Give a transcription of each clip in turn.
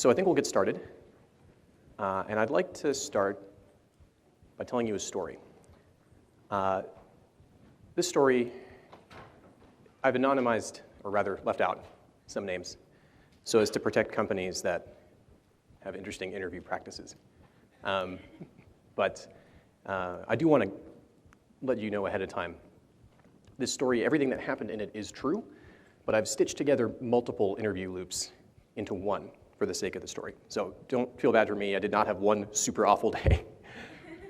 So I think we'll get started. And I'd like to start by telling you a story. This story, I've anonymized, or rather left out, some names so as to protect companies that have interesting interview practices. But I do want to let you know ahead of time, this story, everything that happened in it is true, but I've stitched together multiple interview loops into one for the sake of the story. So don't feel bad for me. I did not have one super awful day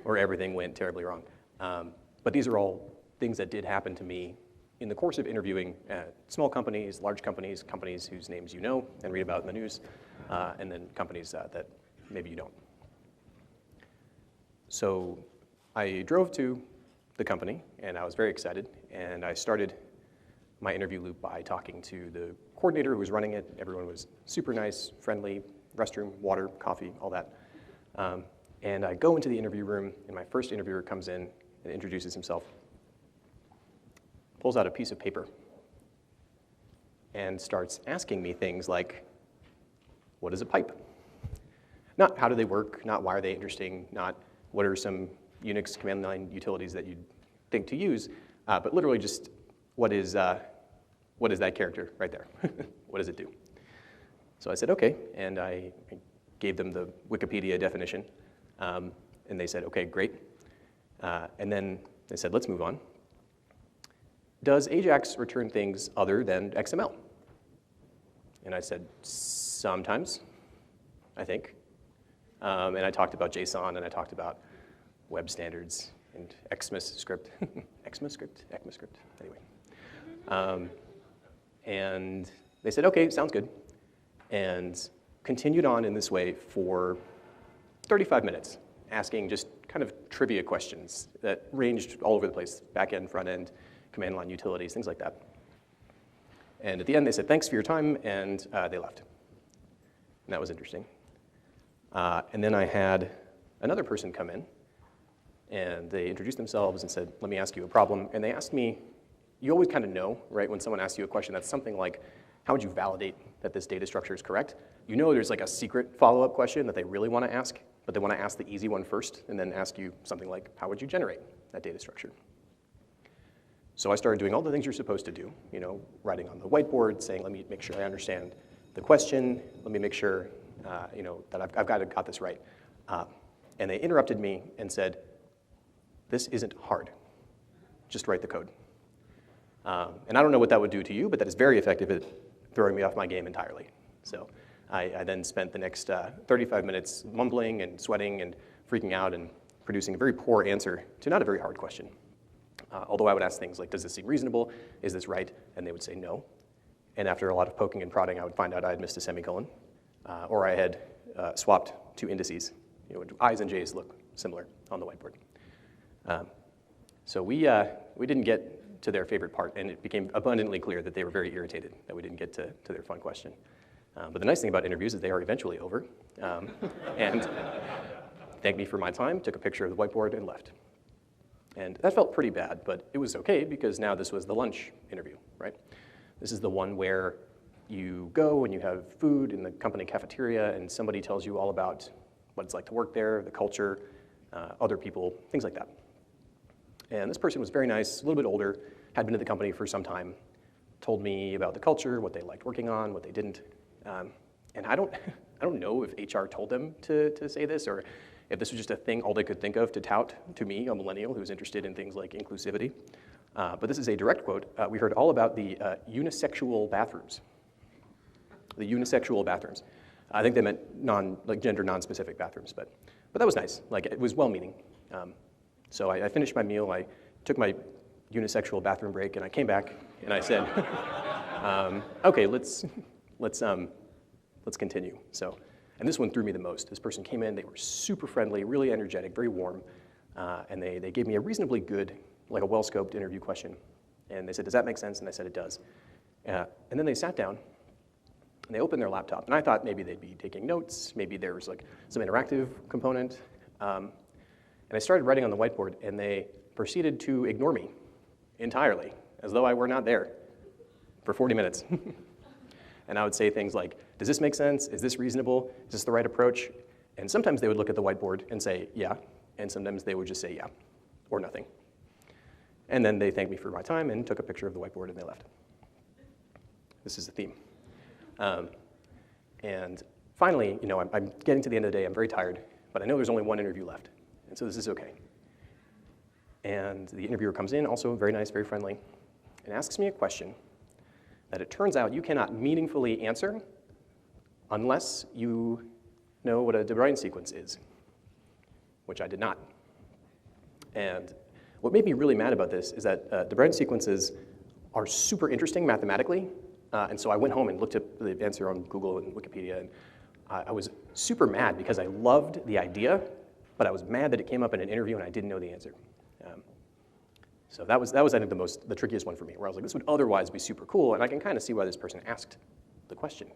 where everything went terribly wrong. But these are all things that did happen to me in the course of interviewing small companies, large companies, companies whose names you know and read about in the news, and then companies that maybe you don't. So I drove to the company, and I was very excited, and I started my interview loop by talking to the coordinator who was running it. Everyone was super nice, friendly, restroom, water, coffee, all that. And I go into the interview room, and my first interviewer comes in and introduces himself, pulls out a piece of paper, and starts asking me things like, what is a pipe? Not how do they work, not why are they interesting, not what are some Unix command line utilities that you'd think to use, but literally just what is that character right there? What does it do? So I said, okay, and I gave them the Wikipedia definition, and they said, okay, great. And then they said, let's move on. Does Ajax return things other than XML? And I said, sometimes, I think. And I talked about JSON, and I talked about web standards and ECMAScript. ECMAScript, anyway. And they said, okay, sounds good. And continued on in this way for 35 minutes, asking just kind of trivia questions that ranged all over the place, back end, front end, command line utilities, things like that. And at the end, they said, thanks for your time, and they left. And that was interesting. And then I had another person come in, and they introduced themselves and said, let me ask you a problem. And they asked me, you always kind of know, right, when someone asks you a question that's something like, how would you validate that this data structure is correct? You know there's like a secret follow-up question that they really want to ask, but they want to ask the easy one first, and then ask you something like, how would you generate that data structure? So I started doing all the things you're supposed to do, you know, writing on the whiteboard, saying, let me make sure I understand the question, let me make sure you know, that I've got this right. And they interrupted me and said, this isn't hard, just write the code. And I don't know what that would do to you, but that is very effective at throwing me off my game entirely. So I then spent the next 35 minutes mumbling and sweating and freaking out and producing a very poor answer to not a very hard question. Although I would ask things like, does this seem reasonable? Is this right? And they would say no. And after a lot of poking and prodding, I would find out I had missed a semicolon, or I had swapped two indices. You know, I's and J's look similar on the whiteboard. So we didn't get to their favorite part, and it became abundantly clear that they were very irritated that we didn't get to their fun question. But the nice thing about interviews is they are eventually over, and thanked me for my time, took a picture of the whiteboard, and left. And that felt pretty bad, but it was okay because now this was the lunch interview, right? This is the one where you go and you have food in the company cafeteria, and somebody tells you all about what it's like to work there, the culture, other people, things like that. And this person was very nice, a little bit older, had been at the company for some time, told me about the culture, what they liked working on, what they didn't. And I don't know if HR told them to say this, or if this was just a thing all they could think of to tout to me, a millennial who's interested in things like inclusivity. But this is a direct quote. We heard all about the unisexual bathrooms. The unisexual bathrooms. I think they meant gender non-specific bathrooms, but that was nice. Like, it was well-meaning. So I finished my meal, I took my unisexual bathroom break, and I came back, and I said, okay, let's continue. So, and this one threw me the most. This person came in, they were super friendly, really energetic, very warm, and they gave me a reasonably good, like a well-scoped interview question. And they said, does that make sense? And I said, it does. And then they sat down, and they opened their laptop, and I thought maybe they'd be taking notes, maybe there was like some interactive component. And I started writing on the whiteboard, and they proceeded to ignore me entirely, as though I were not there, for 40 minutes. And I would say things like, does this make sense? Is this reasonable? Is this the right approach? And sometimes they would look at the whiteboard and say, yeah. And sometimes they would just say, yeah, or nothing. And then they thanked me for my time and took a picture of the whiteboard and they left. This is the theme. And finally, I'm getting to the end of the day. I'm very tired, but I know there's only one interview left. And so this is okay. And the interviewer comes in, also very nice, very friendly, and asks me a question that it turns out you cannot meaningfully answer unless you know what a de Bruijn sequence is, which I did not. And what made me really mad about this is that de Bruijn sequences are super interesting mathematically, and so I went home and looked up the answer on Google and Wikipedia, and I was super mad because I loved the idea, but I was mad that it came up in an interview and I didn't know the answer. So that was I think, the trickiest one for me, where I was like, this would otherwise be super cool, and I can kind of see why this person asked the question.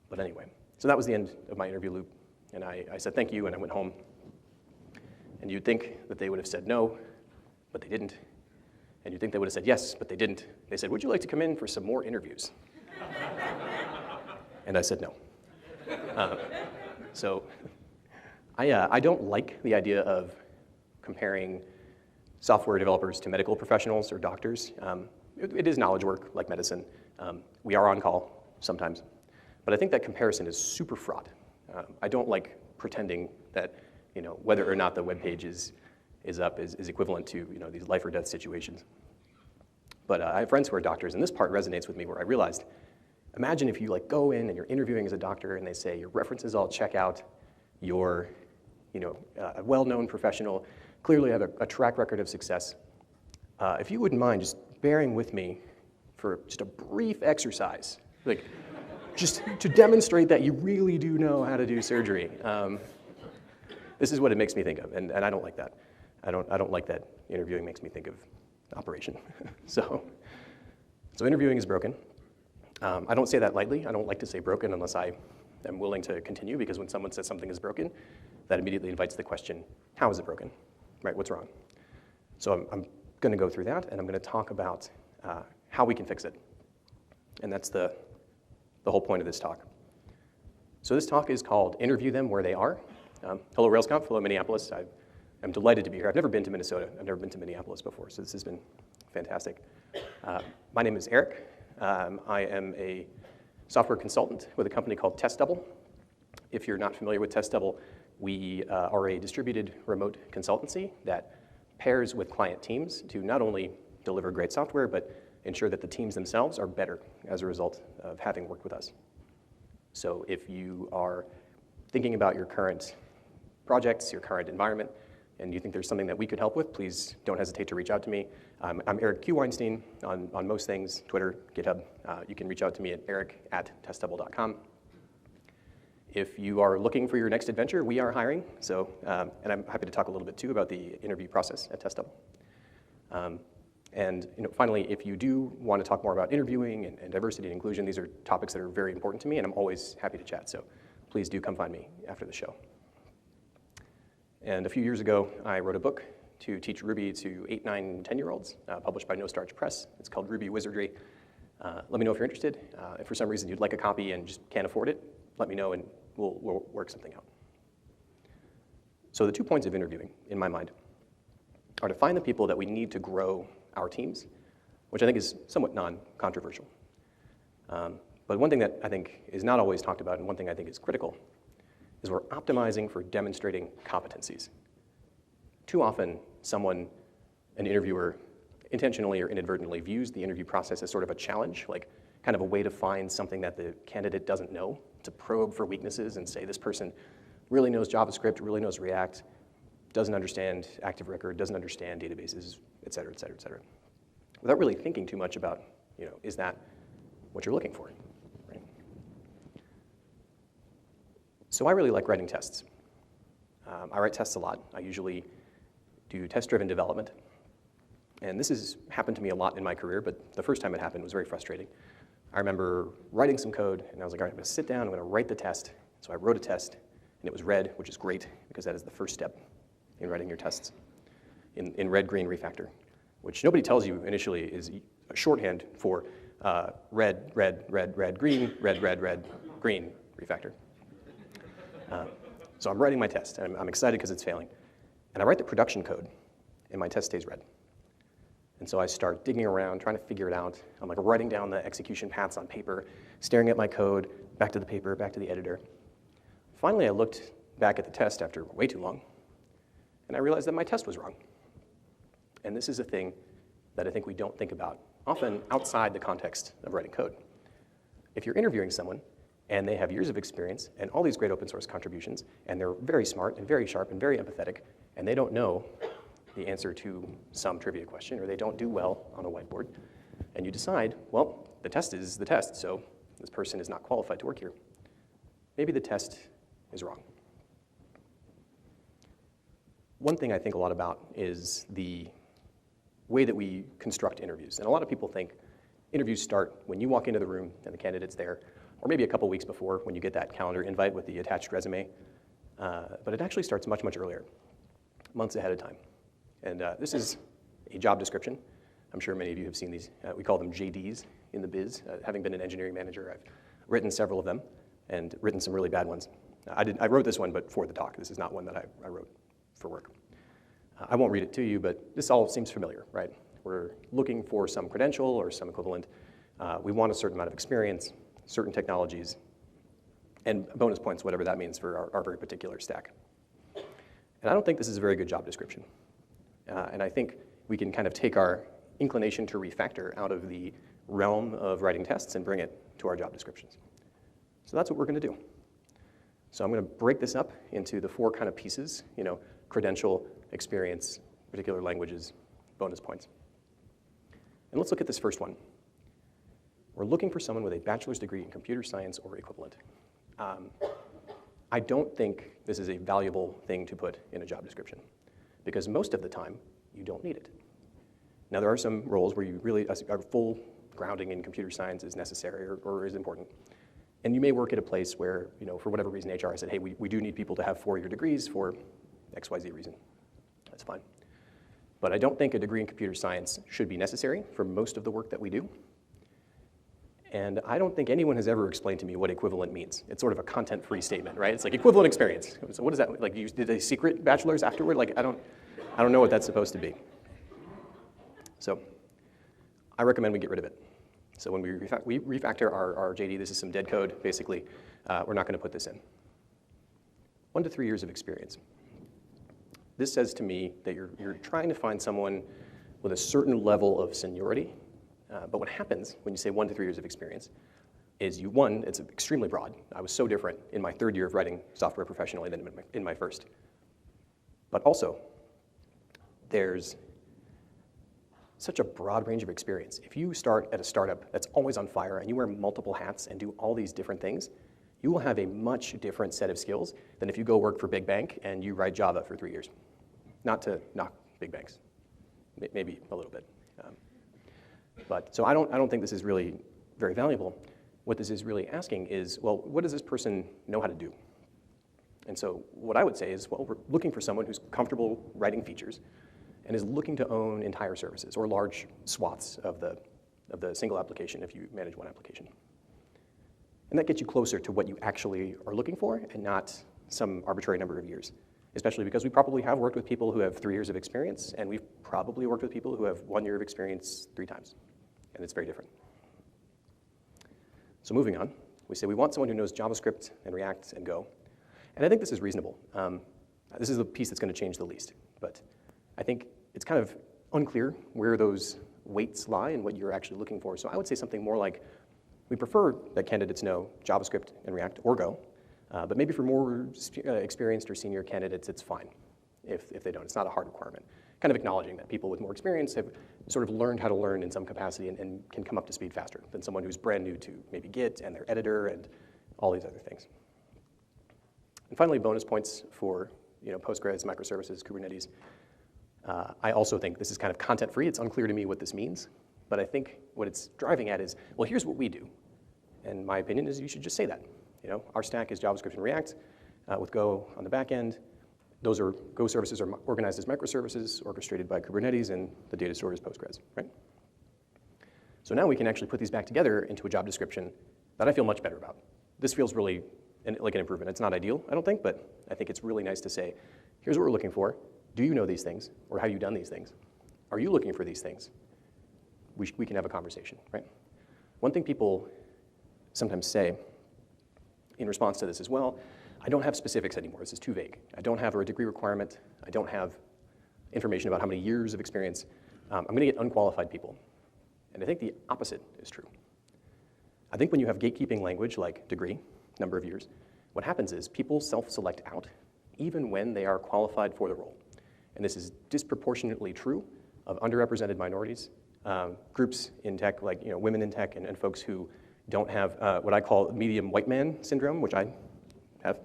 But anyway, so that was the end of my interview loop, and I said thank you, and I went home. And you'd think that they would have said no, but they didn't. And you'd think they would have said yes, but they didn't. They said, would you like to come in for some more interviews? And I said no. So I don't like the idea of comparing software developers to medical professionals or doctors. It is knowledge work, like medicine. We are on call sometimes. But I think that comparison is super fraught. I don't like pretending that whether or not the web page is up is equivalent to these life or death situations. But I have friends who are doctors, and this part resonates with me, where I realized, imagine if you go in and you're interviewing as a doctor, and they say your references all check out, you're a well-known professional, clearly have a track record of success. If you wouldn't mind just bearing with me for just a brief exercise, just to demonstrate that you really do know how to do surgery. This is what it makes me think of, and I don't like that. I don't like that interviewing makes me think of operation. So interviewing is broken. I don't say that lightly. I don't like to say broken unless I am willing to continue, because when someone says something is broken, that immediately invites the question, how is it broken? Right, what's wrong? So I'm going to go through that, and I'm going to talk about how we can fix it. And that's the whole point of this talk. So this talk is called Interview Them Where They Are. Hello RailsConf, hello Minneapolis. I'm delighted to be here. I've never been to Minnesota. I've never been to Minneapolis before, so this has been fantastic. My name is Eric. I am a software consultant with a company called TestDouble. If you're not familiar with TestDouble, we are a distributed remote consultancy that pairs with client teams to not only deliver great software, but ensure that the teams themselves are better as a result of having worked with us. So if you are thinking about your current projects, your current environment, and you think there's something that we could help with, please don't hesitate to reach out to me. I'm Eric Q. Weinstein on most things, Twitter, GitHub. You can reach out to me at eric@testdouble.com. If you are looking for your next adventure, we are hiring. So, and I'm happy to talk a little bit too about the interview process at TestDouble. And finally, if you do want to talk more about interviewing and diversity and inclusion, these are topics that are very important to me, and I'm always happy to chat. So please do come find me after the show. And a few years ago, I wrote a book to teach Ruby to 8, 9, 10-year-olds, published by No Starch Press. It's called Ruby Wizardry. Let me know if you're interested. If for some reason you'd like a copy and just can't afford it, let me know and we'll work something out. So the 2 points of interviewing, in my mind, are to find the people that we need to grow our teams, which I think is somewhat non-controversial. But one thing that I think is not always talked about, and one thing I think is critical, is we're optimizing for demonstrating competencies. Too often, an interviewer, intentionally or inadvertently, views the interview process as sort of a challenge, like kind of a way to find something that the candidate doesn't know, to probe for weaknesses and say this person really knows JavaScript, really knows React, doesn't understand Active Record, doesn't understand databases, et cetera, et cetera, et cetera. Without really thinking too much about, is that what you're looking for? Right? So I really like writing tests. I write tests a lot. I usually do test-driven development. And this has happened to me a lot in my career, but the first time it happened was very frustrating. I remember writing some code, and I was like, all right, I'm going to sit down, I'm going to write the test. So I wrote a test, and it was red, which is great, because that is the first step in writing your tests in red-green refactor, which nobody tells you initially is a shorthand for red, red, red, red, green, red, red, red, green refactor. So I'm writing my test, and I'm excited because it's failing. And I write the production code, and my test stays red. And so I start digging around, trying to figure it out. I'm like writing down the execution paths on paper, staring at my code, back to the paper, back to the editor. Finally, I looked back at the test after way too long, and I realized that my test was wrong. And this is a thing that I think we don't think about, often outside the context of writing code. If you're interviewing someone, and they have years of experience and all these great open source contributions, and they're very smart and very sharp and very empathetic, and they don't know the answer to some trivia question, or they don't do well on a whiteboard, and you decide, well, the test is the test, so this person is not qualified to work here. Maybe the test is wrong. One thing I think a lot about is the way that we construct interviews. And a lot of people think interviews start when you walk into the room and the candidate's there, or maybe a couple weeks before when you get that calendar invite with the attached resume. But it actually starts much, much earlier, months ahead of time. And this is a job description. I'm sure many of you have seen these. We call them JDs in the biz. Having been an engineering manager, I've written several of them and written some really bad ones. I wrote this one, but for the talk. This is not one that I wrote for work. I won't read it to you, but this all seems familiar, right? We're looking for some credential or some equivalent. We want a certain amount of experience, certain technologies, and bonus points, whatever that means for our very particular stack. And I don't think this is a very good job description. And I think we can kind of take our inclination to refactor out of the realm of writing tests and bring it to our job descriptions. So that's what we're going to do. So I'm going to break this up into the four kind of pieces, credential, experience, particular languages, bonus points. And let's look at this first one. We're looking for someone with a bachelor's degree in computer science or equivalent. I don't think this is a valuable thing to put in a job description, because most of the time, you don't need it. Now, there are some roles where you really, a full grounding in computer science is necessary or is important. And you may work at a place where, for whatever reason, HR has said, hey, we do need people to have 4-year degrees for XYZ reason. That's fine. But I don't think a degree in computer science should be necessary for most of the work that we do. And I don't think anyone has ever explained to me what equivalent means. It's sort of a content-free statement, right? It's like equivalent experience. So what is that? Like, you did a secret bachelor's afterward? Like, I don't know what that's supposed to be. So I recommend we get rid of it. So when we refactor our JD, this is some dead code, basically. We're not going to put this in. 1 to 3 years of experience. This says to me that you're trying to find someone with a certain level of seniority. But what happens when you say 1 to 3 years of experience is it's extremely broad. I was so different in my 3rd year of writing software professionally than in my first. But also, there's such a broad range of experience. If you start at a startup that's always on fire and you wear multiple hats and do all these different things, you will have a much different set of skills than if you go work for Big Bank and you write Java for 3 years. Not to knock big banks, maybe a little bit. So I don't think this is really very valuable. What this is really asking is, well, what does this person know how to do? And so what I would say is, well, we're looking for someone who's comfortable writing features and is looking to own entire services or large swaths of the single application if you manage one application. And that gets you closer to what you actually are looking for and not some arbitrary number of years, especially because we probably have worked with people who have 3 years of experience, and we've probably worked with people who have 1 year of experience 3 times, and it's very different. So moving on, we say we want someone who knows JavaScript and React and Go, and I think this is reasonable. This is the piece that's going to change the least, but I think it's kind of unclear where those weights lie and what you're actually looking for. So I would say something more like, we prefer that candidates know JavaScript and React or Go, but maybe for more experienced or senior candidates, it's fine if they don't. It's not a hard requirement. Kind of acknowledging that people with more experience have sort of learned how to learn in some capacity and can come up to speed faster than someone who's brand new to maybe Git and their editor and all these other things. And finally, bonus points for Postgres, microservices, Kubernetes. I also think this is kind of content-free. It's unclear to me what this means, but I think what it's driving at is, well, here's what we do. And my opinion is you should just say that. Our stack is JavaScript and React with Go on the back end. Those are Go services are organized as microservices, orchestrated by Kubernetes, and the data store is Postgres, right? So now we can actually put these back together into a job description that I feel much better about. This feels really like an improvement. It's not ideal, I don't think, but I think it's really nice to say, here's what we're looking for. Do you know these things, or have you done these things? Are you looking for these things? We can have a conversation, right? One thing people sometimes say in response to this as well, I don't have specifics anymore. This is too vague. I don't have a degree requirement. I don't have information about how many years of experience. I'm going to get unqualified people. And I think the opposite is true. I think when you have gatekeeping language like degree, number of years, what happens is people self-select out even when they are qualified for the role. And this is disproportionately true of underrepresented minorities, groups in tech, like women in tech, and folks who don't have what I call medium white man syndrome, which I have.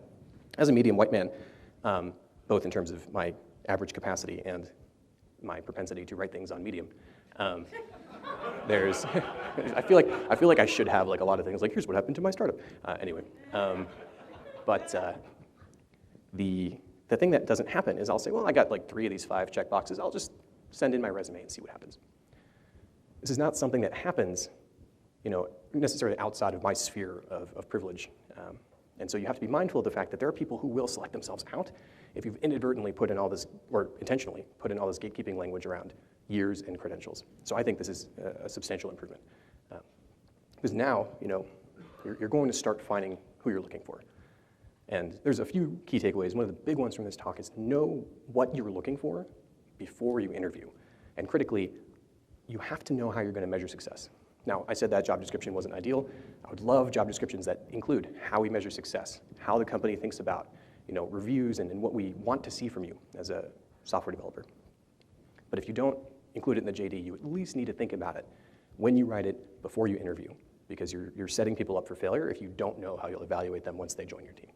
As a medium white man, both in terms of my average capacity and my propensity to write things on Medium, there's, I feel like I should have like a lot of things, like here's what happened to my startup. Anyway, but the thing that doesn't happen is I'll say, well, I got like 3 of these 5 checkboxes. I'll just send in my resume and see what happens. This is not something that happens, necessarily outside of my sphere of privilege. And so you have to be mindful of the fact that there are people who will select themselves out if you've inadvertently put in all this, or intentionally put in all this gatekeeping language around years and credentials. So I think this is a substantial improvement. Because now, you're going to start finding who you're looking for. And there's a few key takeaways. One of the big ones from this talk is know what you're looking for before you interview. And critically, you have to know how you're going to measure success. Now, I said that job description wasn't ideal. I would love job descriptions that include how we measure success, how the company thinks about reviews and what we want to see from you as a software developer. But if you don't include it in the JD, you at least need to think about it when you write it before you interview, because you're setting people up for failure if you don't know how you'll evaluate them once they join your team.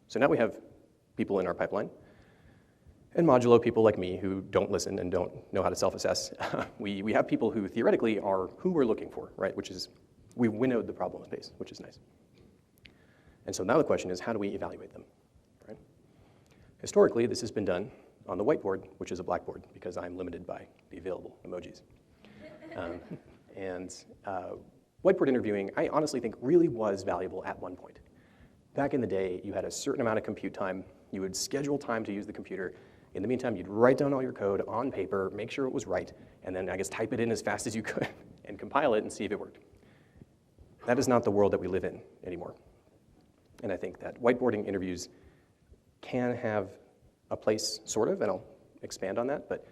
So now we have people in our pipeline, and modulo people like me who don't listen and don't know how to self-assess. We have people who theoretically are who we're looking for, right? Which is, we winnowed the problem space, which is nice. And so now the question is, how do we evaluate them, right? Historically, this has been done on the whiteboard, which is a blackboard, because I'm limited by the available emojis. Whiteboard interviewing, I honestly think really was valuable at one point. Back in the day, you had a certain amount of compute time. You would schedule time to use the computer. In the meantime, you'd write down all your code on paper, make sure it was right, and then I guess type it in as fast as you could and compile it and see if it worked. That is not the world that we live in anymore. And I think that whiteboarding interviews can have a place, sort of, and I'll expand on that, but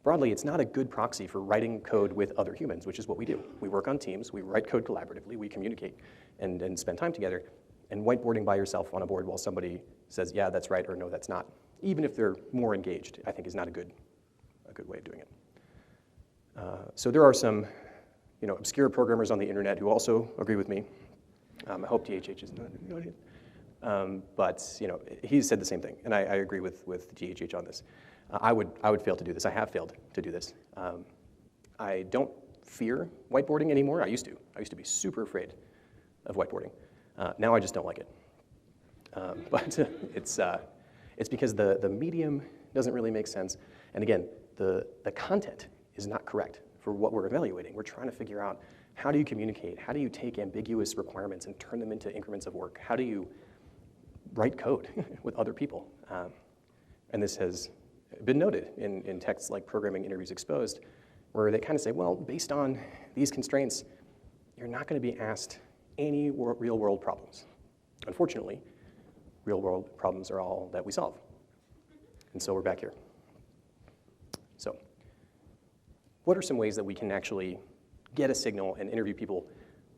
broadly, it's not a good proxy for writing code with other humans, which is what we do. We work on teams, we write code collaboratively, we communicate and spend time together, and whiteboarding by yourself on a board while somebody says, yeah, that's right, or no, that's not, even if they're more engaged, I think is not a good way of doing it. So there are some obscure programmers on the internet who also agree with me. I hope THH is not in the audience. But he said the same thing, and I agree with THH on this. I would fail to do this. I have failed to do this. I don't fear whiteboarding anymore. I used to. I used to be super afraid of whiteboarding. Now I just don't like it. But it's because the medium doesn't really make sense. And again, the content is not correct for what we're evaluating. We're trying to figure out, how do you communicate? How do you take ambiguous requirements and turn them into increments of work? How do you write code with other people? And this has been noted in texts like Programming Interviews Exposed, where they kind of say, well, based on these constraints, you're not going to be asked any real-world problems. Unfortunately, real-world problems are all that we solve. And so we're back here. So what are some ways that we can actually get a signal and interview people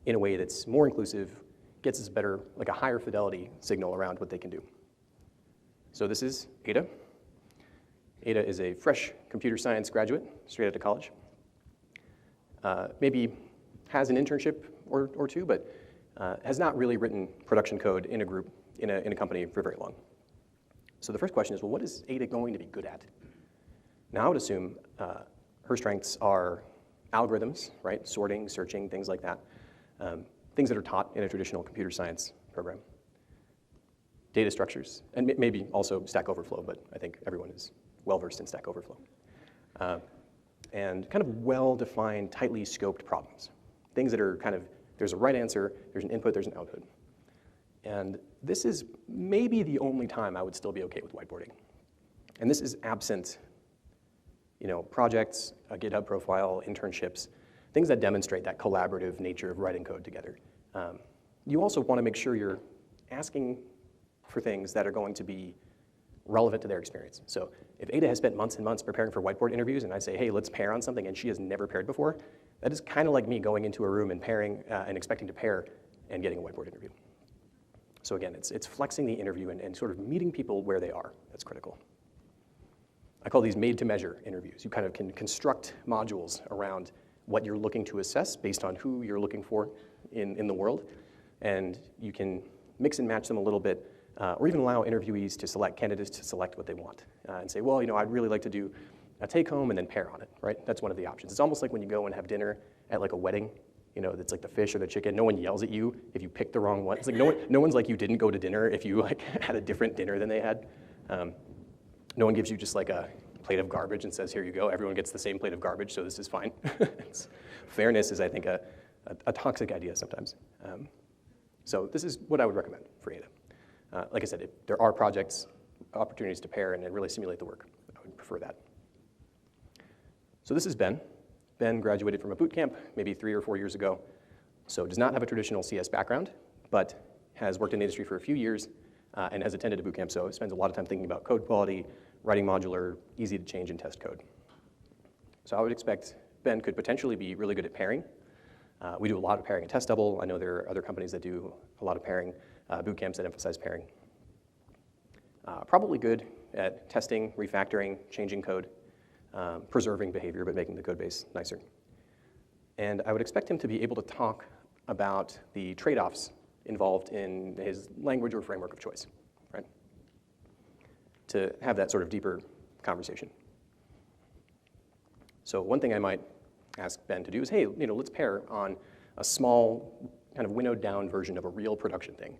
in a way that's more inclusive, gets us better, like a higher fidelity signal around what they can do? So this is Ada. Ada is a fresh computer science graduate, straight out of college. Maybe has an internship or two, but has not really written production code in a group, in a company for very long. So the first question is, well, what is Ada going to be good at? Now I would assume her strengths are algorithms, right? Sorting, searching, things like that. Things that are taught in a traditional computer science program. Data structures, and maybe also Stack Overflow, but I think everyone is well-versed in Stack Overflow. and kind of well-defined, tightly scoped problems. Things that are kind of, there's a right answer, there's an input, there's an output. And this is maybe the only time I would still be okay with whiteboarding. And this is absent, projects, a GitHub profile, internships, things that demonstrate that collaborative nature of writing code together. You also want to make sure you're asking for things that are going to be relevant to their experience. So if Ada has spent months and months preparing for whiteboard interviews and I say, hey, let's pair on something, and she has never paired before, that is kind of like me going into a room and pairing and expecting to pair and getting a whiteboard interview. So again, it's flexing the interview and sort of meeting people where they are. That's critical. I call these made-to-measure interviews. You kind of can construct modules around what you're looking to assess based on who you're looking for in the world, and you can mix and match them a little bit, or even allow interviewees to select, candidates to select what they want, and say, well, I'd really like to do a take-home and then pair on it, right? That's one of the options. It's almost like when you go and have dinner at like a wedding, it's like the fish or the chicken. No one yells at you if you pick the wrong one. It's like no one's like you didn't go to dinner if you like had a different dinner than they had. No one gives you just like a plate of garbage and says, here you go. Everyone gets the same plate of garbage, so this is fine. Fairness is, I think, a toxic idea sometimes. So this is what I would recommend for Ada. Like I said, if there are projects, opportunities to pair and really simulate the work, I would prefer that. So this is Ben. Ben graduated from a boot camp maybe 3 or 4 years ago, so does not have a traditional CS background, but has worked in the industry for a few years and has attended a boot camp, so spends a lot of time thinking about code quality, writing modular, easy to change and test code. So I would expect Ben could potentially be really good at pairing. We do a lot of pairing at Test Double. I know there are other companies that do a lot of pairing, boot camps that emphasize pairing. Probably good at testing, refactoring, changing code, preserving behavior, but making the code base nicer. And I would expect him to be able to talk about the trade-offs involved in his language or framework of choice, right? To have that sort of deeper conversation. So one thing I might ask Ben to do is, hey, let's pair on a small, kind of winnowed down version of a real production thing.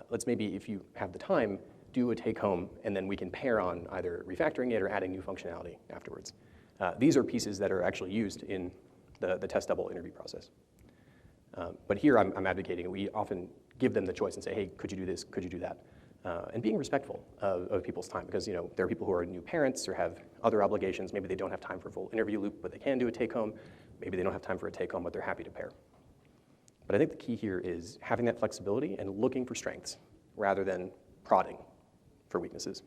Let's maybe, if you have the time, do a take-home, and then we can pair on either refactoring it or adding new functionality afterwards. These are pieces that are actually used in the Test Double interview process. But here I'm advocating, we often give them the choice and say, hey, could you do this, could you do that? And being respectful of people's time, because there are people who are new parents or have other obligations. Maybe they don't have time for a full interview loop, but they can do a take-home. Maybe they don't have time for a take-home, but they're happy to pair. But I think the key here is having that flexibility and looking for strengths rather than prodding for weaknesses.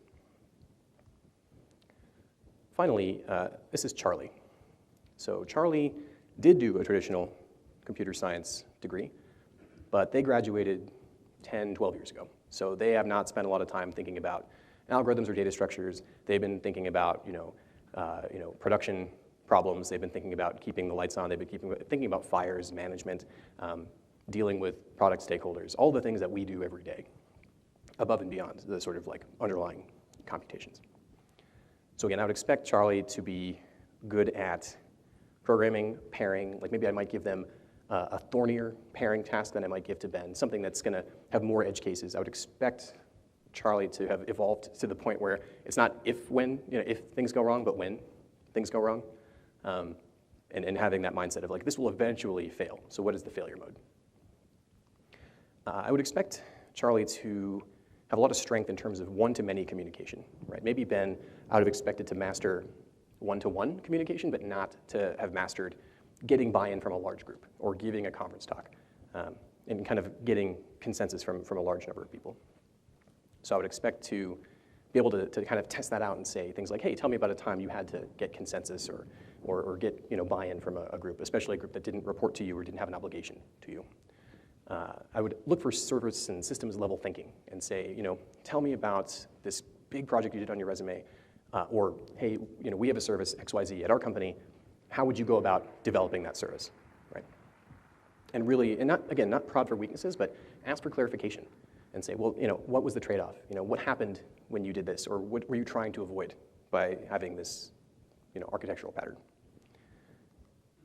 Finally, this is Charlie. So Charlie did do a traditional computer science degree, but they graduated 10, 12 years ago. So they have not spent a lot of time thinking about algorithms or data structures. They've been thinking about production problems. They've been thinking about keeping the lights on. They've been thinking about fires, management, dealing with product stakeholders, all the things that we do every day, above and beyond the sort of like underlying computations. So again, I would expect Charlie to be good at programming, pairing. Like maybe I might give them a thornier pairing task than I might give to Ben, something that's going to have more edge cases. I would expect Charlie to have evolved to the point where it's not if things go wrong, but when things go wrong, and having that mindset of like, this will eventually fail. So what is the failure mode? I would expect Charlie to have a lot of strength in terms of one-to-many communication, right? Maybe Ben, I would have expected to master one-to-one communication, but not to have mastered getting buy-in from a large group or giving a conference talk and kind of getting consensus from a large number of people. So I would expect to be able to kind of test that out and say things like, hey, tell me about a time you had to get consensus or get buy-in from a group, especially a group that didn't report to you or didn't have an obligation to you. I would look for service and systems level thinking and say, tell me about this big project you did on your resume, or hey, we have a service XYZ at our company. How would you go about developing that service, right? And really, and not prod for weaknesses, but ask for clarification and say, well, what was the trade-off? What happened when you did this, or what were you trying to avoid by having this, architectural pattern?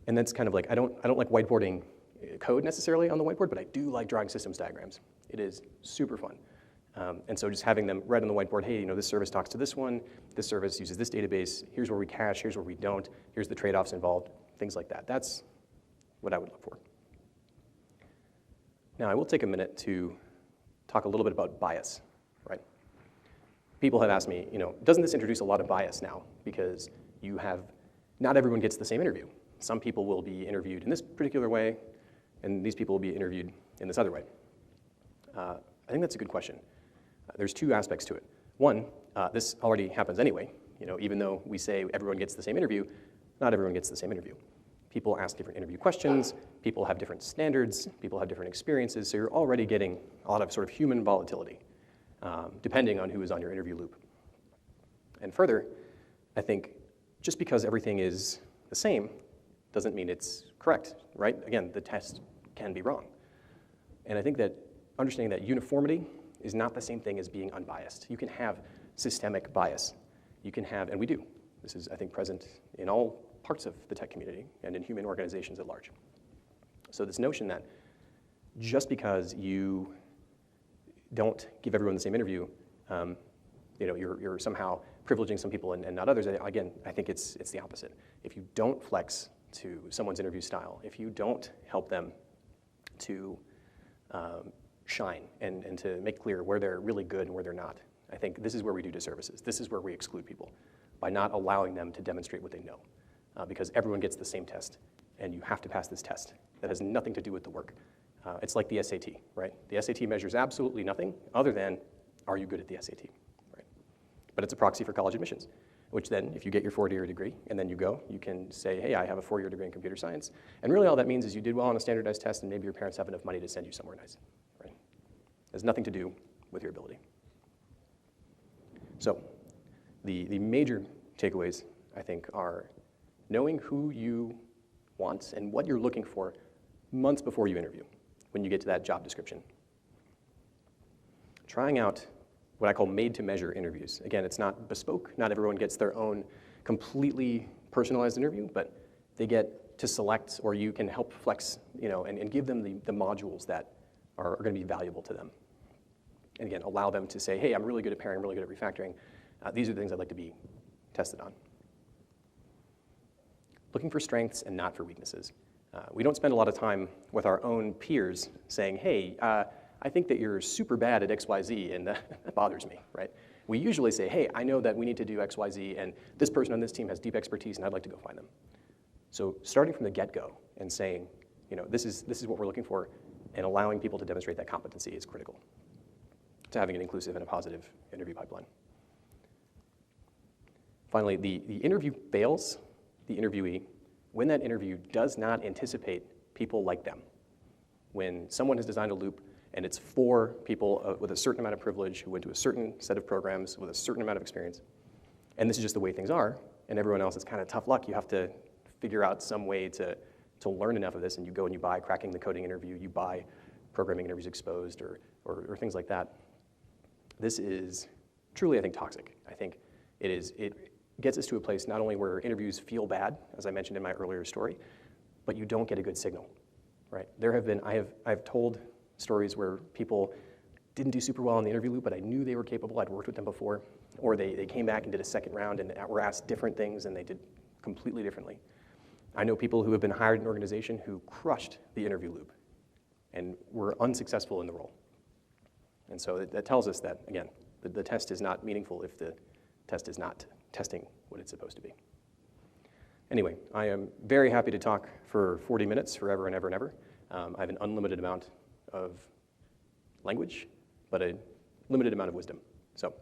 And that's kind of like I don't like whiteboarding code necessarily on the whiteboard, but I do like drawing systems diagrams. It is super fun. And so just having them write on the whiteboard, hey, this service talks to this one, this service uses this database, here's where we cache, here's where we don't, here's the trade-offs involved, things like that. That's what I would look for. Now, I will take a minute to talk a little bit about bias, right? People have asked me, doesn't this introduce a lot of bias now? Because not everyone gets the same interview. Some people will be interviewed in this particular way, and these people will be interviewed in this other way. I think that's a good question. There's two aspects to it. One, this already happens anyway. Even though we say everyone gets the same interview, not everyone gets the same interview. People ask different interview questions, people have different standards, people have different experiences, so you're already getting a lot of sort of human volatility, depending on who is on your interview loop. And further, I think just because everything is the same doesn't mean it's correct, right? Again, the test can be wrong. And I think that understanding that uniformity is not the same thing as being unbiased. You can have systemic bias. You can have, and we do. This is, I think, present in all parts of the tech community and in human organizations at large. So this notion that just because you don't give everyone the same interview, you're somehow privileging some people and not others. Again, I think it's the opposite. If you don't flex to someone's interview style, if you don't help them to shine and to make clear where they're really good and where they're not, I think this is where we do disservices. This is where we exclude people, by not allowing them to demonstrate what they know. Because everyone gets the same test, and you have to pass this test. That has nothing to do with the work. It's like the SAT, right? The SAT measures absolutely nothing other than, are you good at the SAT, right? But it's a proxy for college admissions, which then, if you get your 4-year degree, and then you go, you can say, hey, I have a 4-year degree in computer science. And really all that means is you did well on a standardized test, and maybe your parents have enough money to send you somewhere nice, right? It has nothing to do with your ability. So the major takeaways, I think, are knowing who you want and what you're looking for months before you interview, when you get to that job description. Trying out what I call made-to-measure interviews. Again, it's not bespoke. Not everyone gets their own completely personalized interview, but they get to select, or you can help flex, and give them the modules that are going to be valuable to them. And again, allow them to say, hey, I'm really good at pairing, I'm really good at refactoring. These are the things I'd like to be tested on. Looking for strengths and not for weaknesses. We don't spend a lot of time with our own peers saying, hey, I think that you're super bad at XYZ, and that bothers me, right? We usually say, hey, I know that we need to do XYZ, and this person on this team has deep expertise, and I'd like to go find them. So starting from the get-go and saying, this is what we're looking for, and allowing people to demonstrate that competency is critical to having an inclusive and a positive interview pipeline. Finally, the interview fails the interviewee when that interview does not anticipate people like them. When someone has designed a loop and it's for people with a certain amount of privilege who went to a certain set of programs with a certain amount of experience, and this is just the way things are, and everyone else is kind of tough luck, you have to figure out some way to learn enough of this, and you go and you buy Cracking the Coding interview, you buy Programming Interviews Exposed, or things like that. This is truly, I think, toxic. I think it gets us to a place not only where interviews feel bad, as I mentioned in my earlier story, but you don't get a good signal, right? I've told stories where people didn't do super well in the interview loop, but I knew they were capable. I'd worked with them before, or they came back and did a second round and were asked different things and they did completely differently. I know people who have been hired in an organization who crushed the interview loop and were unsuccessful in the role. And so that tells us that, again, the test is not meaningful if the test is not testing what it's supposed to be. Anyway, I am very happy to talk for 40 minutes, forever and ever and ever. I have an unlimited amount of language, but a limited amount of wisdom. So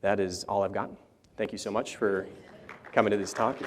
that is all I've got. Thank you so much for coming to this talk.